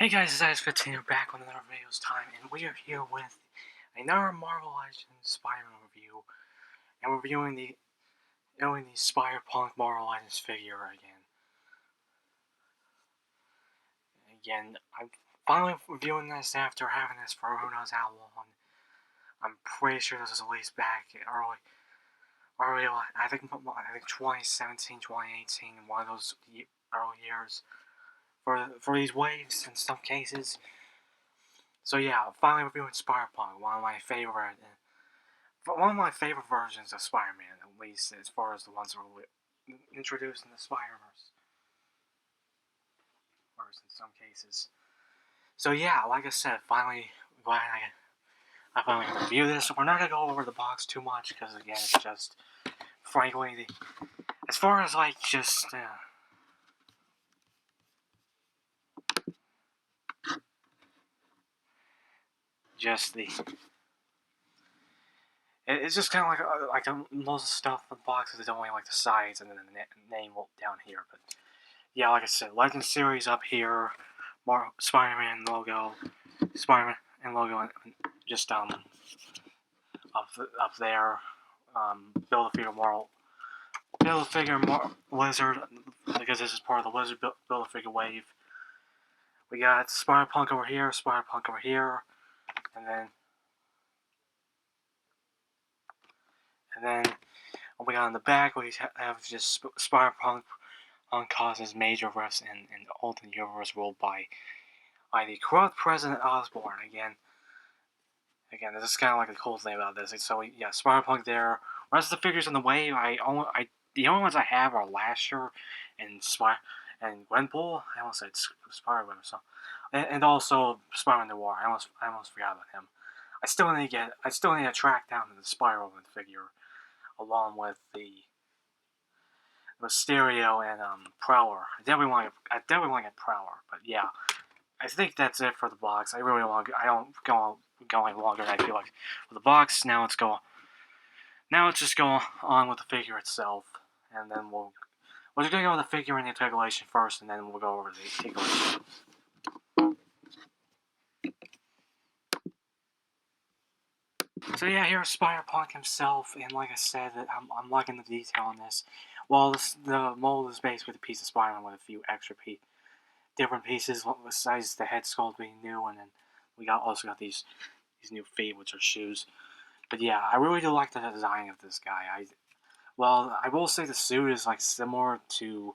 Hey guys, it's Ice15 here back with another video's time, and we are here with another Marvel Legends Spider-Man review, and we're reviewing the Spider-Punk Marvel Legends figure again. I'm finally reviewing this after having this for who knows how long. I'm pretty sure this is at least back early, I think 2017, 2018, one of those early years for these waves in some cases. So yeah, finally reviewing Spider-Punk, one of my favorite versions of Spider-Man, at least as far as the ones that were introduced in the Spider-Verse, in some cases. So yeah, like I said, finally glad I finally can review this. We're not gonna go over the box too much because again, it's just frankly as far as like just the it's just kind of like most stuff in the boxes is only like the sides and then the name down here. But yeah, like I said, Legend Series up here, Spider-Man logo, and just up there. Build-A-Figure Lizard, because this is part of the Lizard Build-A-Figure wave. We got Spider-Punk over here, and then we got on the back we have just Spider-Punk causes major rifts in the alternate universe ruled by the corrupt President Osborn. Again, this is kind of like the cool thing about this. So yeah, Spider-Punk there. Rest of the figures in the wave, the only ones I have are Lasher and Gwenpool. I almost said Spider-Man or something, and also Spider-Man Noir. I almost forgot about him. I still need to track down the Spider-Man figure, along with the Mysterio and Prowler. I definitely want to get Prowler, but yeah. I think that's it for the box. I don't go any longer than I feel like for the box. Now let's just go on with the figure itself, and then we're just gonna go with the figure and the articulation first, and then we'll go over the articulation. So yeah, here's Spider-Punk himself, and like I said, I'm liking the detail on this. Well, the mold is basically a piece of Spider-Man with a few extra different pieces, besides the head sculpt being new, and then we also got these new feet, which are shoes. But yeah, I really do like the design of this guy. I will say the suit is like similar to.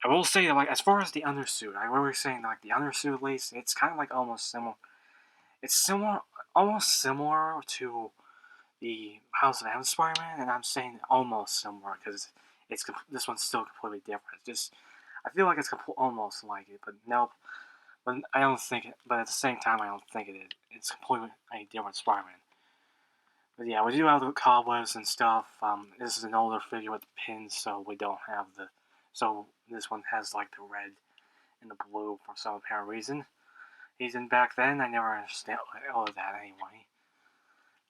I will say that, like, as far as the undersuit, I really saying like the undersuit at least, it's kind of like almost similar. It's almost similar to the House of M Spider-Man, and I'm saying almost similar because this one's still completely different. Just I feel like it's almost like it, but nope. But I don't think it. But at the same time, I don't think it is. It's completely a different Spider-Man. But yeah, we do have the cobwebs and stuff. This is an older figure with the pins, so we don't have the. So this one has like the red and the blue for some apparent reason. Even back then, I never understood all of that anyway.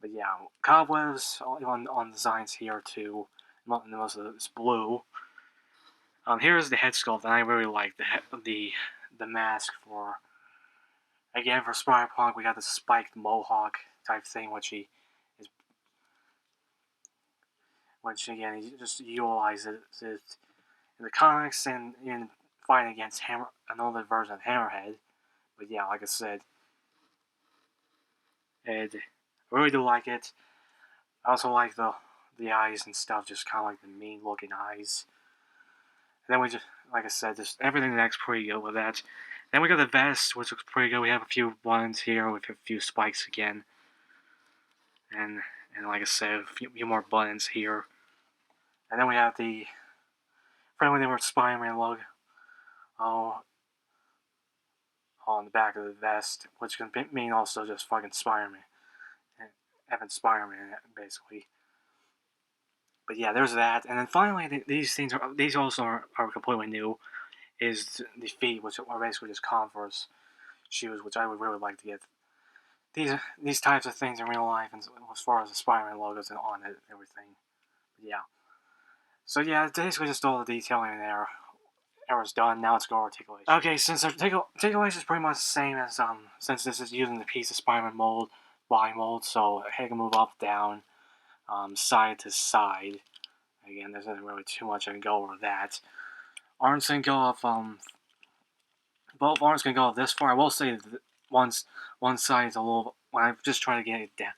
But yeah, cobwebs on designs here too. Most of it's blue. Here's the head sculpt, and I really like the mask for. Again, for Spider-Punk, we got the spiked mohawk type thing, which again he just utilizes it in the comics and in fighting against another version of Hammerhead. But yeah, like I said, and I really do like it. I also like the eyes and stuff, just kind of like the mean looking eyes. And then we just, like I said, just everything that's pretty good with that. Then we got the vest, which looks pretty good. We have a few buttons here with a few spikes again, and like I said, a few more buttons here. And then we have the friendly neighborhood Spider-Man logo on the back of the vest, which can mean also just fucking Spider-Man. Evan Spider-Man, basically. But yeah, there's that. And then finally, these also are completely new. Is the feet, which are basically just Converse shoes, which I would really like to get. These types of things in real life, and as far as the Spider-Man logos and on it and everything. But yeah. So yeah, it's basically just all the detailing there. error's done. Now let's go articulation. Okay, since articulation is pretty much the same as since this is using the piece of Spider-Man mold, body mold, so head can move up, down, side to side. Again, there's nothing really too much I can go over that. Arms can go up. Both arms can go up this far. I will say that one side is a little. When I'm just trying to get it down.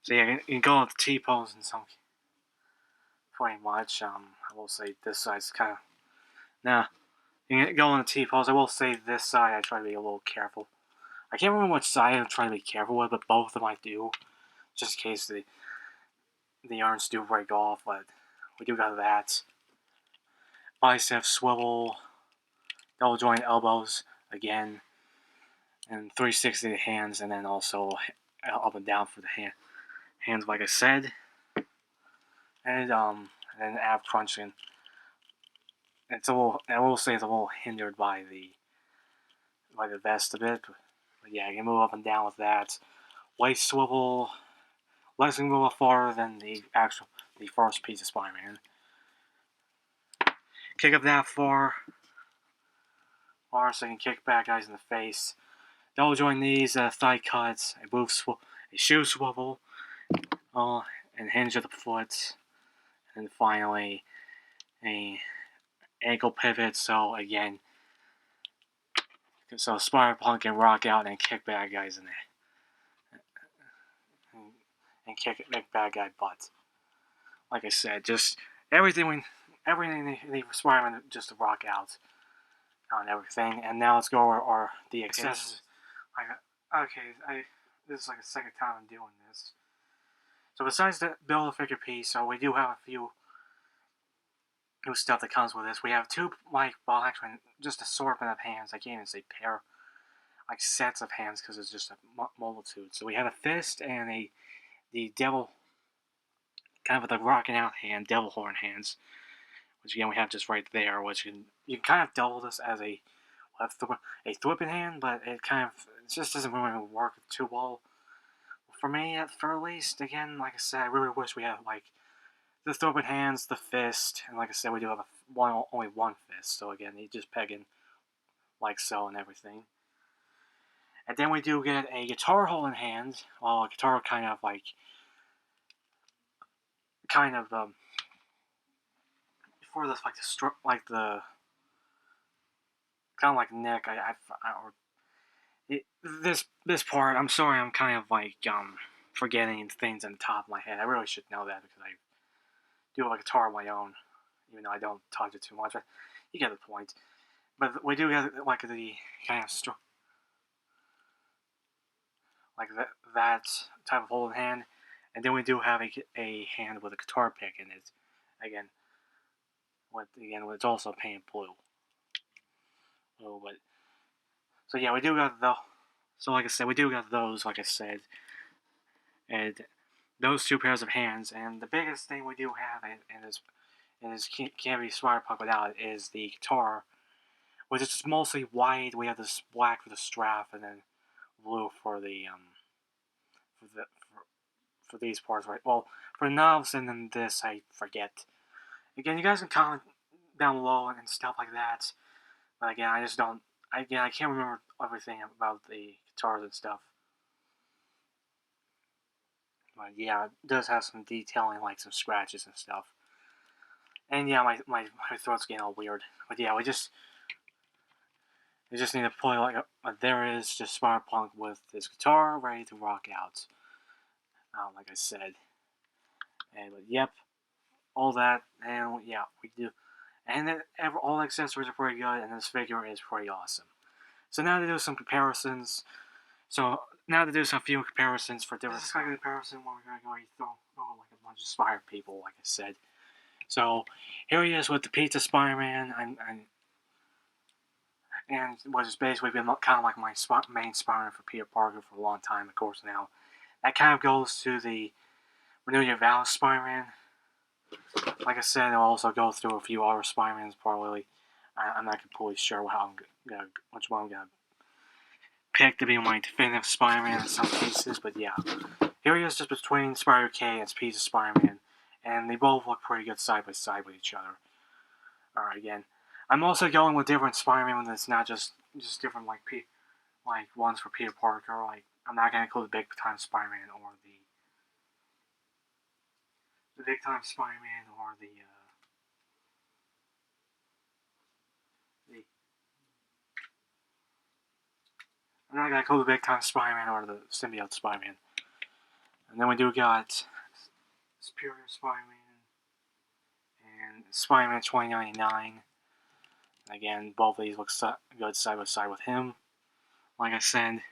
So yeah, you can go up the T-pose in some. Pretty much. I will say this side's kind of. Nah, you can go on the T-pose. I will say this side I try to be a little careful. I can't remember which side I'm trying to be careful with, but both of them I do, just in case the arms do break off. But we do got that. Bicep swivel, double joint elbows again, and 360 the hands, and then also up and down for the hands, like I said, and then ab crunching. It's a little. I will say it's a little hindered by the vest a bit, but yeah, you can move up and down with that. Waist swivel, legs can move farther than the first piece of Spider-Man. Kick up that far, so you can kick bad guys in the face. Double joint knees, thigh cuts, a shoe swivel, and hinge of the foot, and finally a ankle pivot. So again, so Spider-Punk can rock out and kick bad guys in there, and make bad guy butt. Like I said, just everything they need for Spider-Man just to rock out on everything. And now let's go over the accessories. This is like the second time I'm doing this. So besides the Build-A-Figure piece, so we do have a few new stuff that comes with this. We have two just assortment of hands. I can't even say pair, like sets of hands because it's just a multitude. So we have a fist and the devil, kind of the rocking out hand, devil horn hands, which again we have just right there. Which you can kind of double this as a thwipping hand, but it just doesn't really work too well for me at least. Again, like I said, I really wish we had like the thwipping hands, the fist, and like I said, we do have only one fist. So again, you just peg in like so and everything. And then we do get a guitar holding hand. Well, a guitar kind of before this like the kind of like neck. This part. I'm sorry. I'm kind of forgetting things on the top of my head. I really should know that because I do have a guitar of my own, even though I don't touch it too much. But you get the point. But we do get like the kind of like that type of holding hand, and then we do have a hand with a guitar pick in it. Again, it's also painted blue. So yeah, we do got so like I said, we do got those. Like I said, and those two pairs of hands. And the biggest thing we do have, and this can't be Spider-Punk without it, is the guitar, which is just mostly white. We have this black for the strap, and then blue for the for these parts, right? Well, for the knobs and then this, I forget. Again, you guys can comment down below and stuff like that. But again, I just don't. I can't remember everything about the guitars and stuff. But yeah, it does have some detailing, like some scratches and stuff. And yeah, my throat's getting all weird. But yeah, we just need to play there is just Spider-Punk with his guitar ready to rock out. Like I said. But yep, all that, and yeah, we do. And then all the accessories are pretty good, and this figure is pretty awesome. So now to do some comparisons. So now to do some few comparisons for different. This is like a comparison where we're going to throw like a bunch of Spider people, like I said. So here he is with the Pizza Spider-Man, and which has basically been kind of like my main Spider-Man for Peter Parker for a long time. Of course, now that kind of goes to the Renew Your Vows Spider-Man. Like I said, I'll also go through a few other Spider-Mans probably. I'm not completely sure which one I'm gonna pick to be my definitive Spider-Man in some cases, but yeah. Here he is just between Spider-K and Pizza Spider-Man, and they both look pretty good side by side with each other. Alright, again. I'm also going with different Spider-Man that's not just different like ones for Peter Parker. Like I'm not gonna include the Big Time Spider-Man or the Big Time Spider-Man or the I'm not gonna include the Big Time Spider-Man or the Symbiote Spider-Man. And then we do got Superior Spider-Man and Spider-Man 2099. And again, both of these look good side by side with him. Like I said.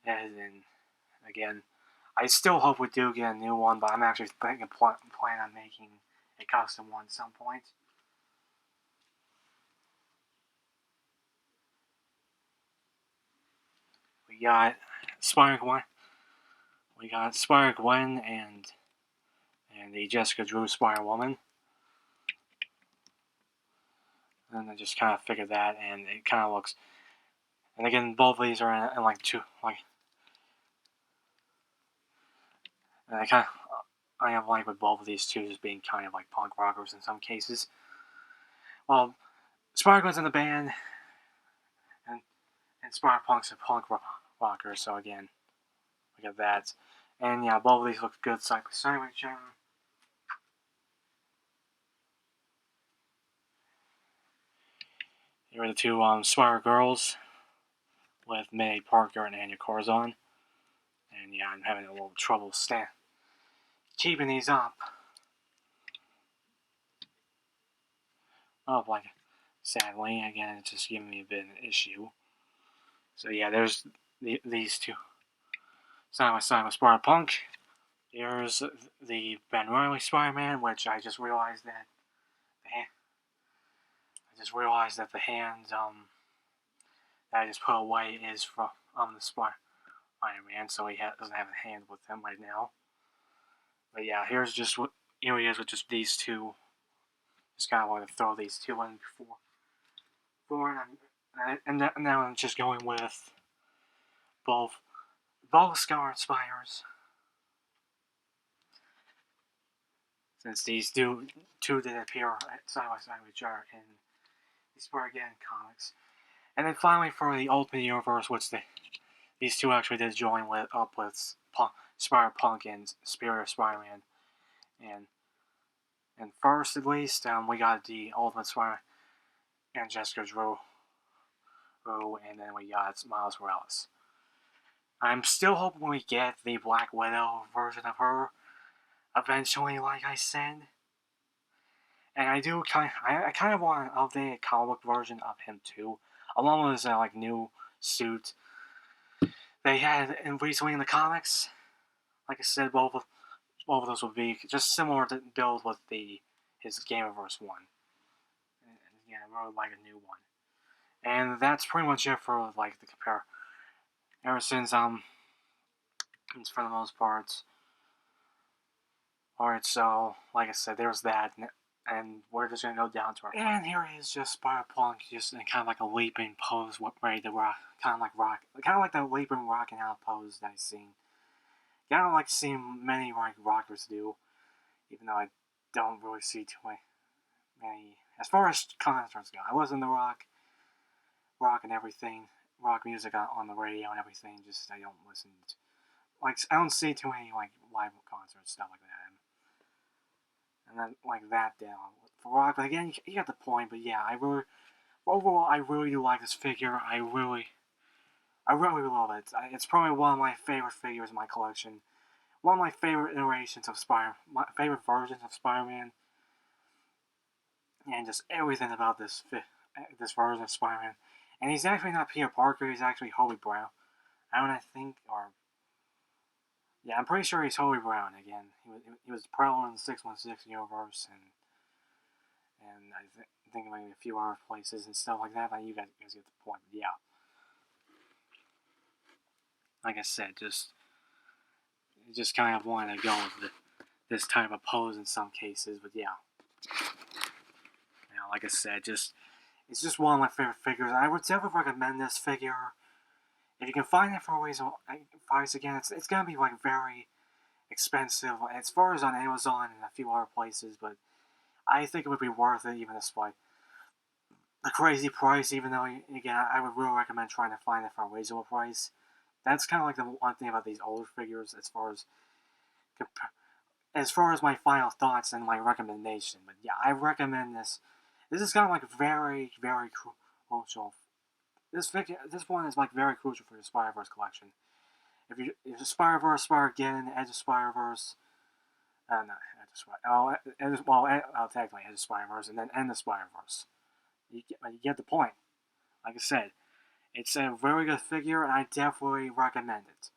And then, again, I still hope we do get a new one, but I'm actually planning on making a custom one at some point. We got Spider-Gwen. We got Spider-Gwen and the Jessica Drew Spider-Woman. And I just kind of figured that, and it kind of looks. And again, both of these are in like two, like. And I have like with both of these two just being kind of like punk rockers in some cases. Well, Spider-Gwen's in the band, and Spider-Punk's a punk rocker, so again, we got that. And yeah, both of these look good side by side with each other. Here are the two Spider-Girls with May Parker and Anya Corzon. And yeah, I'm having a little trouble keeping these up. Oh, like, sadly, again, it's just giving me a bit of an issue. So yeah, there's these two. Side by side with Spider-Punk. Here's the Ben Reilly Spider-Man, which I just realized that the hand that I just put away is from the Spider-Man, so he doesn't have a hand with him right now. But yeah, here he is with just these two. Just kind of want to throw these two in and now I'm just going with both Scarlet Spiders. Since these two did appear side by side with each other in the Spider-Man comics. And then finally for the Ultimate Universe, which these two actually did join up with Spider-Punk and Superior Spider-Man. And first, at least, we got the Ultimate Spider and Jessica Drew, and then we got Miles Morales. I'm still hoping we get the Black Widow version of her eventually, like I said. And I kind of want an updated comic book version of him too, along with his like new suit they had recently in the comics. Like I said, both of those would be just similar to build with his Gameverse one. And, yeah, I really like a new one. And that's pretty much it for like the compare. Ever since it's for the most part. Alright, so like I said, there's that, and we're just gonna go down to our. And here he is, just Spider-Punk, just in kind of like a leaping pose, ready to rock, kind of like the leaping rocking out pose that I've seen. Yeah, I don't like seeing many like rockers do, even though I don't really see too many. As far as concerts go, I listen to rock and everything, rock music on the radio and everything. Just I don't listen to, I don't see too many like live concerts, stuff like that. And then like that down for rock. But again, you got the point. But yeah, overall I really do like this figure. I really love it. It's probably one of my favorite figures in my collection. One of my favorite iterations of my favorite versions of Spider-Man. And just everything about this version of Spider-Man. And he's actually not Peter Parker. He's actually Hobie Brown. I think, or yeah, I'm pretty sure he's Hobie Brown again. He was Prowler in the 616 universe, and I think maybe a few other places and stuff like that. But you guys get the point. But yeah, like I said, just kind of wanted to go with this type of pose in some cases. But yeah, like I said, it's just one of my favorite figures. I would definitely recommend this figure. If you can find it for a reason, price again, it's gonna be like very expensive as far as on Amazon and a few other places, but I think it would be worth it even despite the crazy price. Even though, again, I would really recommend trying to find it for a reasonable price. That's kind of like the one thing about these older figures as far as my final thoughts and my recommendation. But yeah, I recommend this. This is kind of like very, very crucial. This one is like very crucial for your Spider-Verse collection. If the Spider-Verse, Spider-Geddon, Edge of Spider-Verse, not Edge of Spider, technically Edge of Spider-Verse, and then End of Spider-Verse. You get the point. Like I said, it's a very good figure, and I definitely recommend it.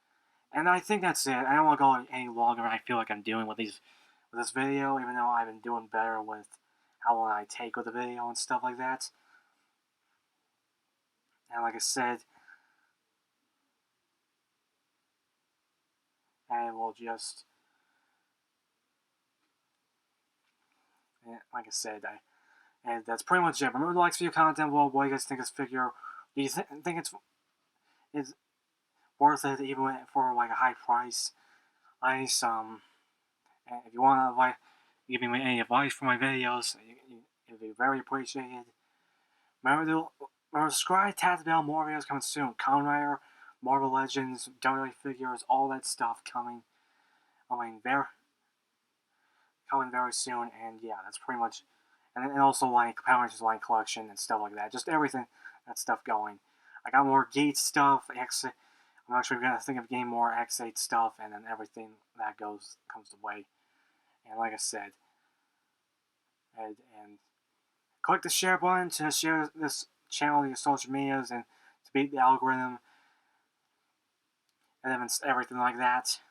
And I think that's it. I don't want to go any longer than I feel like I'm doing with this video, even though I've been doing better with how long I take with the video and stuff like that. And like I said, and we'll just, like I said, and that's pretty much it. Remember to like this video, comment down below what you guys think of this figure. Do you think it's worth it even for like a high price? If you want to give me any advice for my videos, it'd be very appreciated. Remember to subscribe, tap the bell, more videos coming soon. Kamen Rider, Marvel Legends, WWE figures, all that stuff coming. Coming very soon, and yeah, that's pretty much. And also like Power Rangers line collection and stuff like that. Just everything, that stuff going. I got more Gate stuff. I'm actually gonna think of getting more X8 stuff, and then everything that comes the way. And like I said, and click the share button to share this channel to your social medias and to beat the algorithm and everything like that.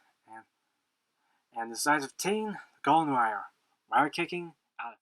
And the size of 10, Golden Rider. Rider kicking, out.